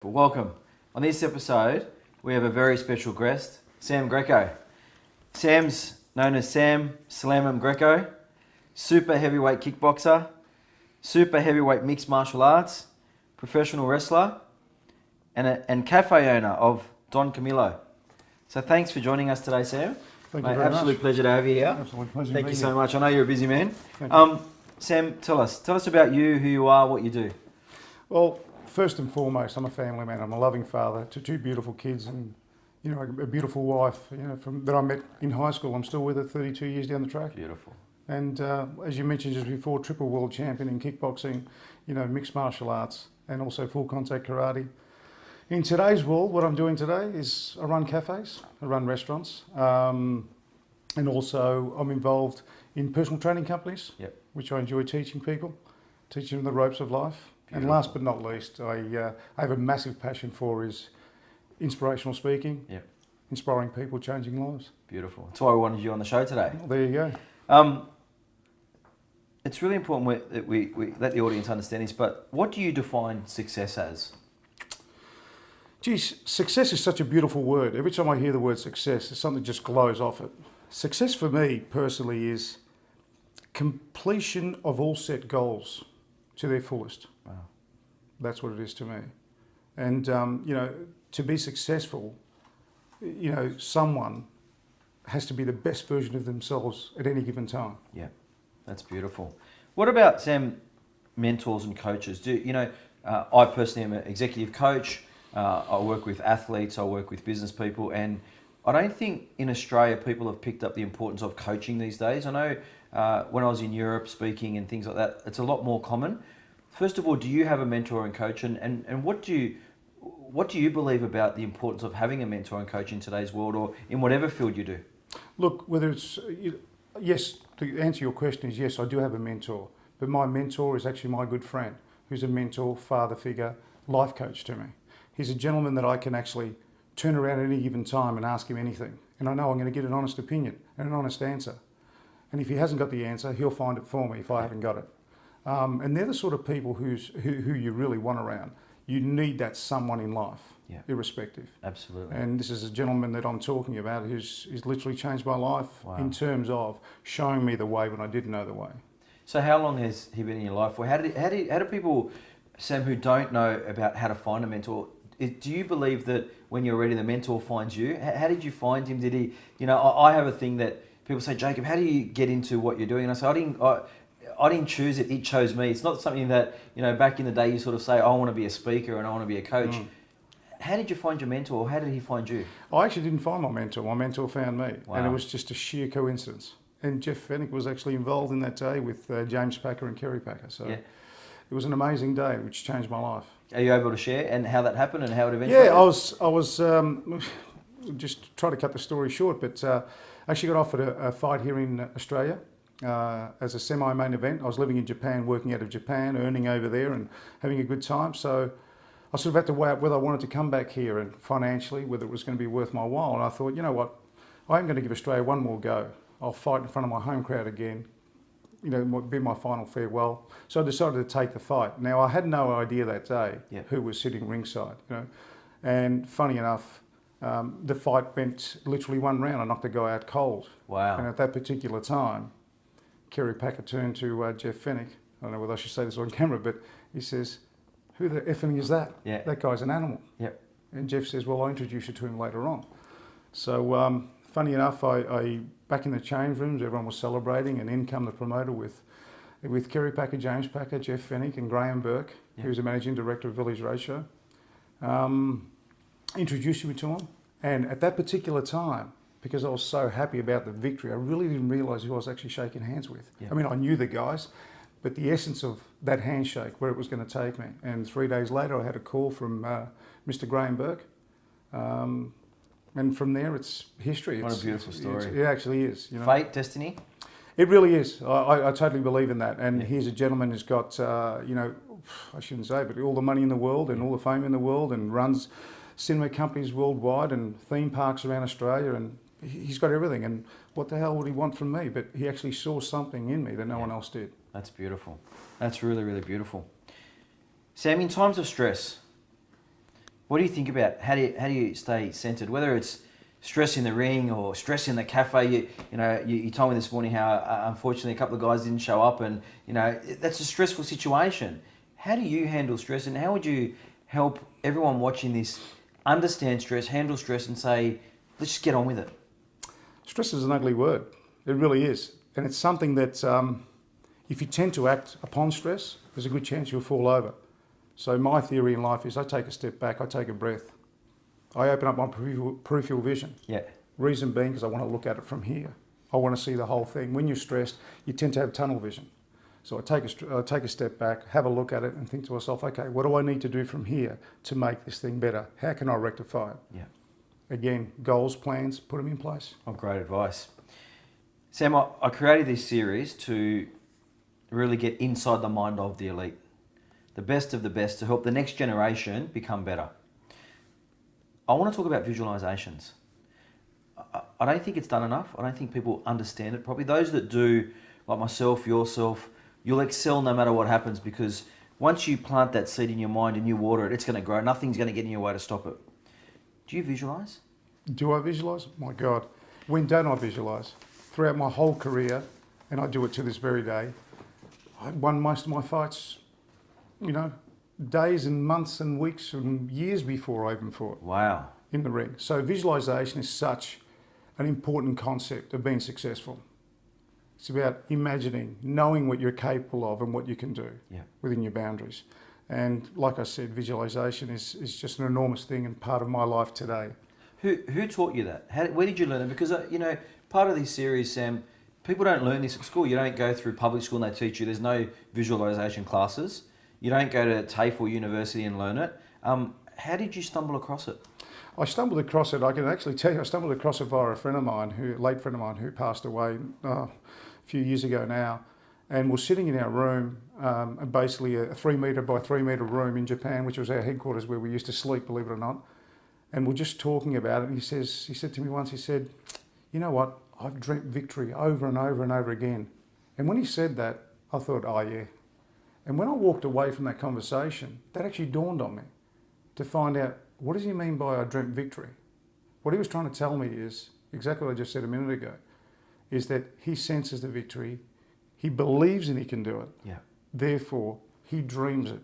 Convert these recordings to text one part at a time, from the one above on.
But welcome. On this episode, we have a very special guest, Sam Greco. Sam's known as Sam Slam Greco, super heavyweight kickboxer, super heavyweight mixed martial arts, professional wrestler, and cafe owner of Don Camilo. So thanks for joining us today, Sam. Thank you very much. Absolute pleasure to have you here. Absolute pleasure. Thank you so much. I know you're a busy man. Thank you. Sam, tell us about you, who you are, what you do. Well, first and foremost, I'm a family man. I'm a loving father to two beautiful kids and, a beautiful wife, that I met in high school. I'm still with her 32 years down the track. Beautiful. And as you mentioned just before, triple world champion in kickboxing, mixed martial arts and also full contact karate. In today's world, what I'm doing today is I run cafes, I run restaurants, and also I'm involved in personal training companies, which I enjoy teaching people, teaching them the ropes of life. Beautiful. And last but not least, I have a massive passion for is inspirational speaking, inspiring people, changing lives. Beautiful. That's why we wanted you on the show today. Well, there you go. It's really important that we let the audience understand this, but what do you define success as? Geez, success is such a beautiful word. Every time I hear the word success, there's something just glows off it. Success for me personally is completion of all set goals to their fullest. Wow. That's what it is to me. And, to be successful, someone has to be the best version of themselves at any given time. Yeah, that's beautiful. What about, Sam, mentors and coaches? I personally am an executive coach. I work with athletes, I work with business people, and I don't think in Australia people have picked up the importance of coaching these days. I know when I was in Europe speaking and things like that, it's a lot more common. First of all, do you have a mentor and coach, and what do you believe about the importance of having a mentor and coach in today's world or in whatever field you do? Look, whether it's, yes, to answer your question is yes, I do have a mentor, but my mentor is actually my good friend, who's a mentor, father figure, life coach to me. He's a gentleman that I can actually turn around at any given time and ask him anything. And I know I'm going to get an honest opinion and an honest answer. And if he hasn't got the answer, he'll find it for me if I haven't got it. And they're the sort of people who you really want around. You need that someone in life, irrespective. Absolutely. And this is a gentleman that I'm talking about who's literally changed my life in terms of showing me the way when I didn't know the way. So how long has he been in your life? Or how do people, Sam, who don't know about how to find a mentor, do you believe that when you're ready, the mentor finds you? How did you find him? Did he, I have a thing that people say, Jacob, how do you get into what you're doing? And I say, I didn't choose it, it chose me. It's not something that, back in the day you sort of say, I want to be a speaker and I want to be a coach. How did you find your mentor, or how did he find you? I actually didn't find my mentor found me. Wow. And it was just a sheer coincidence. And Jeff Fennick was actually involved in that day with James Packer and Kerry Packer. So it was an amazing day which changed my life. Are you able to share and how that happened and how it eventually happened? I was just try to cut the story short, but I actually got offered a fight here in Australia as a semi-main event. I was living in Japan, working out of Japan, earning over there and having a good time. So I sort of had to weigh up whether I wanted to come back here and financially, whether it was going to be worth my while. And I thought, you know what, I am going to give Australia one more go. I'll fight in front of my home crowd again. Be my final farewell. So I decided to take the fight. Now, I had no idea that day who was sitting ringside, And funny enough, the fight went literally one round. I knocked the guy out cold. Wow. And at that particular time, Kerry Packer turned to Jeff Fennick. I don't know whether I should say this on camera, but he says, who the effing is that? Yeah. That guy's an animal. Yep. And Jeff says, well, I'll introduce you to him later on. So funny enough, I back in the change rooms, everyone was celebrating, and in come the promoter with Kerry Packer, James Packer, Jeff Fennick and Graham Burke, who's the managing director of Village Roadshow. Introduced me to him, and at that particular time, because I was so happy about the victory, I really didn't realise who I was actually shaking hands with. Yeah. I mean, I knew the guys, but the essence of that handshake, where it was going to take me. And 3 days later, I had a call from Mr. Graham Burke. And from there, it's history. What a beautiful story. It actually is. Fate, destiny? It really is. I totally believe in that. And here's a gentleman who's got, I shouldn't say, but all the money in the world and all the fame in the world and runs cinema companies worldwide and theme parks around Australia. And he's got everything. And what the hell would he want from me? But he actually saw something in me that no one else did. That's beautiful. That's really, really beautiful. Sam, in times of stress, What do you think about how do you stay centered? Whether it's stress in the ring or stress in the cafe. You told me this morning how unfortunately a couple of guys didn't show up, and that's a stressful situation. How do you handle stress, and how would you help everyone watching this understand stress, handle stress, and say, let's just get on with it? Stress is an ugly word. It really is. And it's something that if you tend to act upon stress, there's a good chance you'll fall over. So my theory in life is I take a step back, I take a breath. I open up my peripheral vision. Yeah. Reason being because I want to look at it from here. I want to see the whole thing. When you're stressed, you tend to have tunnel vision. So I take a step back, have a look at it and think to myself, okay, what do I need to do from here to make this thing better? How can I rectify it? Yeah. Again, goals, plans, put them in place. Oh, great advice. Sam, I created this series to really get inside the mind of the elite, the best of the best, to help the next generation become better. I want to talk about visualizations. I don't think it's done enough. I don't think people understand it properly. Those that do, like myself, yourself, you'll excel no matter what happens, because once you plant that seed in your mind and you water it, it's going to grow. Nothing's going to get in your way to stop it. Do you visualize? Do I visualize? My God. When don't I visualize? Throughout my whole career, and I do it to this very day, I won most of my fights, days and months and weeks and years before I even fought. Wow. In the ring. So visualization is such an important concept of being successful. It's about imagining, knowing what you're capable of and what you can do within your boundaries. And like I said, visualization is just an enormous thing and part of my life today. Who taught you that? Where did you learn it? Because, part of this series, Sam, people don't learn this at school. You don't go through public school and they teach you. There's no visualization classes. You don't go to TAFE or university and learn it. How did you stumble across it? I stumbled across it. I can actually tell you, I stumbled across it via a late friend of mine who passed away a few years ago now. And we're sitting in our room, basically a 3 metre by 3 metre room in Japan, which was our headquarters where we used to sleep, believe it or not. And we're just talking about it. And he said to me once, he said, you know what? I've dreamt victory over and over and over again. And when he said that, I thought, oh yeah. And when I walked away from that conversation, that actually dawned on me to find out, what does he mean by I dreamt victory? What he was trying to tell me is exactly what I just said a minute ago, is that he senses the victory, he believes in he can do it. Yeah. Therefore, he dreams it.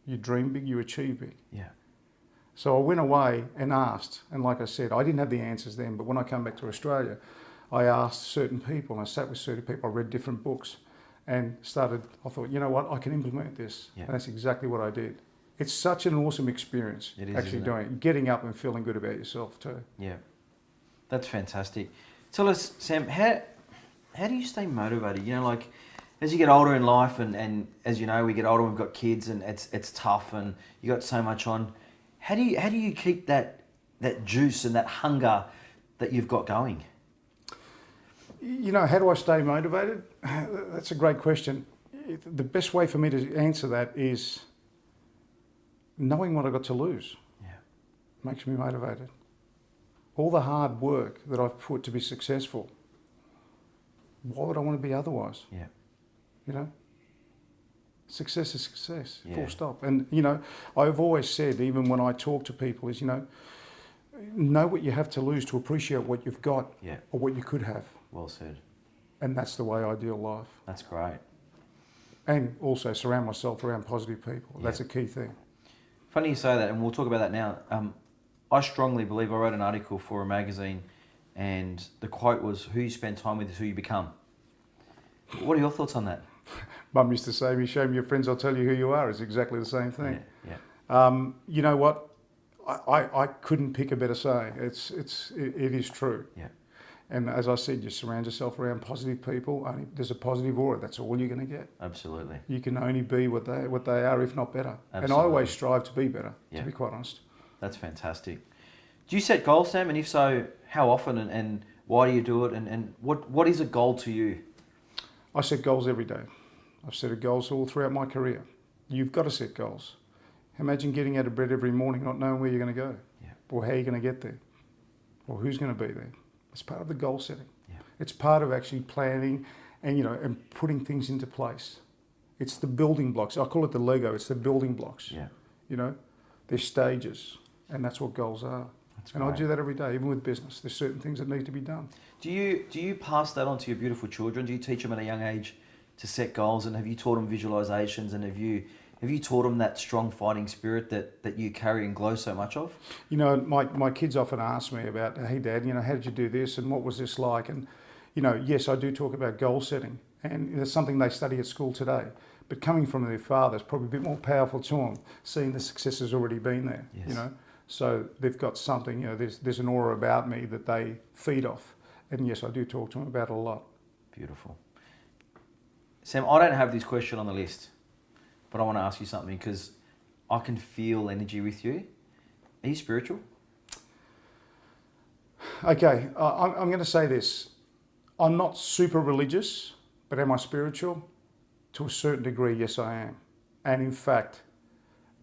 You dream big, you achieve big. Yeah. So I went away and asked, and like I said, I didn't have the answers then, but when I come back to Australia, I asked certain people, and I sat with certain people, I read different books, and I thought, you know what, I can implement this. Yeah. And that's exactly what I did. It's such an awesome experience, It is, actually doing it, getting up and feeling good about yourself too. Yeah, that's fantastic. Tell us, Sam, how do you stay motivated? As you get older in life, and as you know, we get older, we've got kids, and it's tough, and you got so much on. How do you keep that juice and that hunger that you've got going? How do I stay motivated? That's a great question. The best way for me to answer that is knowing what I've got to lose. Yeah. Makes me motivated. All the hard work that I've put to be successful, why would I want to be otherwise? Yeah. Success is success, Yeah. full stop. And, I've always said, even when I talk to people, is, know what you have to lose to appreciate what you've got or what you could have. Well said. And that's the way I deal life. That's great. And also surround myself around positive people. That's a key thing. Funny you say that, and we'll talk about that now. I strongly believe, I wrote an article for a magazine, and the quote was, who you spend time with is who you become. What are your thoughts on that? Mum used to say to me, show me your friends, I'll tell you who you are. It's exactly the same thing. Yeah. You know what? I couldn't pick a better saying. It is true. Yeah. And as I said, you surround yourself around positive people. There's a positive aura. That's all you're going to get. Absolutely. You can only be what they are, if not better. Absolutely. And I always strive to be better, to be quite honest. That's fantastic. Do you set goals, Sam? And if so, how often and why do you do it? And what is a goal to you? I set goals every day. I've set goals all throughout my career. You've got to set goals. Imagine getting out of bed every morning not knowing where you're going to go, or how you're going to get there, or who's going to be there. It's part of the goal setting. Yeah. It's part of actually planning and putting things into place. It's the building blocks. I call it the Lego. It's the building blocks. Yeah. There's stages. And that's what goals are. That's and great. I do that every day, even with business. There's certain things that need to be done. Do you pass that on to your beautiful children? Do you teach them at a young age to set goals? And have you taught them visualizations? And have you taught them that strong fighting spirit that you carry and glow so much of? You know, my kids often ask me about, hey, Dad, you know, how did you do this? And what was this like? And, you know, yes, I do talk about goal setting. And it's something they study at school today. But coming from their father is probably a bit more powerful to them, seeing the success has already been there, Yes. you know. So they've got something, you know, there's an aura about me that they feed off. And yes, I do talk to them about it a lot. Beautiful. Sam, I don't have this question on the list, but I want to ask you something because I can feel energy with you. Are you spiritual? Okay, I'm going to say this. I'm not super religious, but am I spiritual? To a certain degree, yes, I am. And in fact,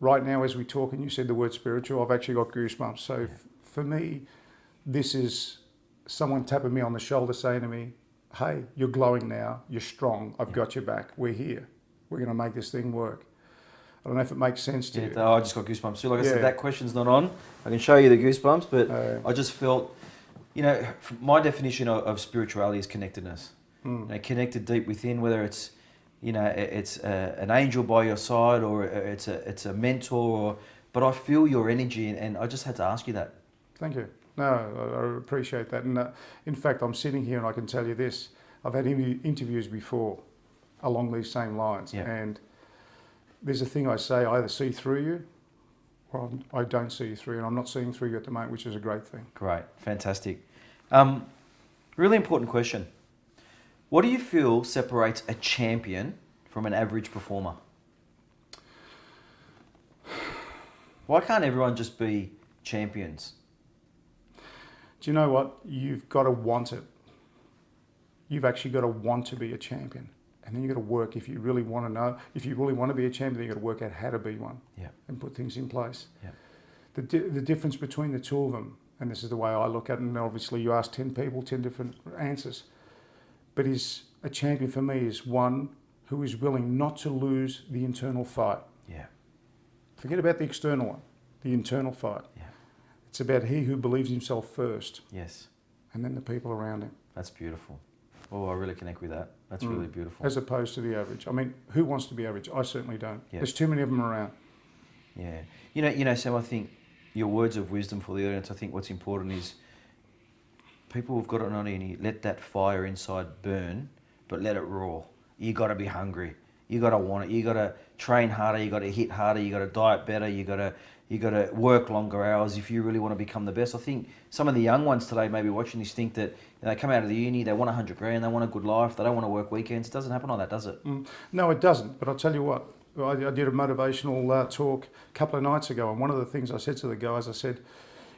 right now as we talk and you said the word spiritual, I've actually got goosebumps. So for me, this is someone tapping me on the shoulder saying to me, hey, you're glowing now, you're strong, I've got your back, we're here. We're going to make this thing work. I don't know if it makes sense to you. I just got goosebumps. So like I said, that question's not on. I can show you the goosebumps, but I just felt, you know, my definition of spirituality is connectedness. You know, connected deep within, whether it's, you know, it's an angel by your side or it's a mentor, but I feel your energy and I just had to ask you that. Thank you. No, I appreciate that. And in fact, I'm sitting here and I can tell you this. I've had interviews before along these same lines. Yeah. And there's a thing I say, I either see through you or I don't see you through. And I'm not seeing through you at the moment, which is a great thing. Great. Fantastic. Really important question. What do you feel separates a champion from an average performer? Why can't everyone just be champions? Do you know what? You've got to want it. You've actually got to want to be a champion. And then you've got to work if you really want to know. If you really want to be a champion, then you've got to work out how to be one and put things in place. Yeah. The difference between the two of them, and this is the way I look at it, and obviously you ask 10 people, 10 different answers. But a champion for me is one who is willing not to lose the internal fight. Yeah. Forget about the external one, the internal fight. Yeah. It's about he who believes himself first. Yes. And then the people around him. That's beautiful. Oh, I really connect with that. That's really beautiful. As opposed to the average. I mean, who wants to be average? I certainly don't. Yeah. There's too many of them around. Yeah. You know, Sam, I think your words of wisdom for the audience, I think what's important is people have got to not only let that fire inside burn, but let it roar. You got to be hungry. You got to want it. You got to train harder. You got to hit harder. You got to diet better. You got to work longer hours if you really want to become the best. I think some of the young ones today maybe watching this think that they come out of the uni, they want 100 grand, they want a good life, they don't want to work weekends. It doesn't happen like that, does it? No, it doesn't. But I'll tell you what, I did a motivational talk a couple of nights ago, and one of the things I said to the guys, I said,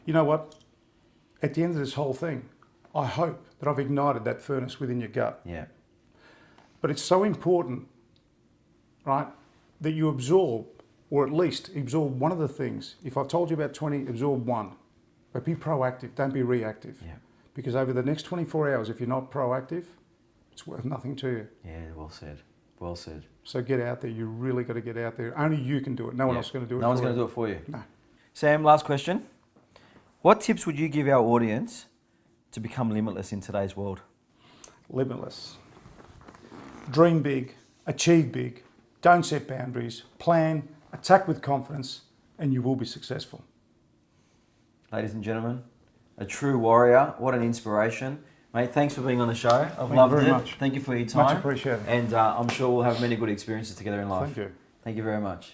you know what, at the end of this whole thing, I hope that I've ignited that furnace within your gut. Yeah. But it's so important, right, that you absorb, or at least absorb one of the things. If I've told you about 20, absorb one. But be proactive, don't be reactive. Yeah. Because over the next 24 hours, if you're not proactive, it's worth nothing to you. Yeah, well said. Well said. So get out there. You really got to get out there. Only you can do it. No one else is going to do it. No one's going to do it for you. No. Sam, last question. What tips would you give our audience to become limitless in today's world? Limitless. Dream big, achieve big, don't set boundaries, plan, attack with confidence, and you will be successful. Ladies and gentlemen, a true warrior. What an inspiration. Mate, thanks for being on the show. I've Thank you loved very it. much. Thank you for your time. Much appreciated. And I'm sure we'll have many good experiences together in life. Thank you. Thank you very much.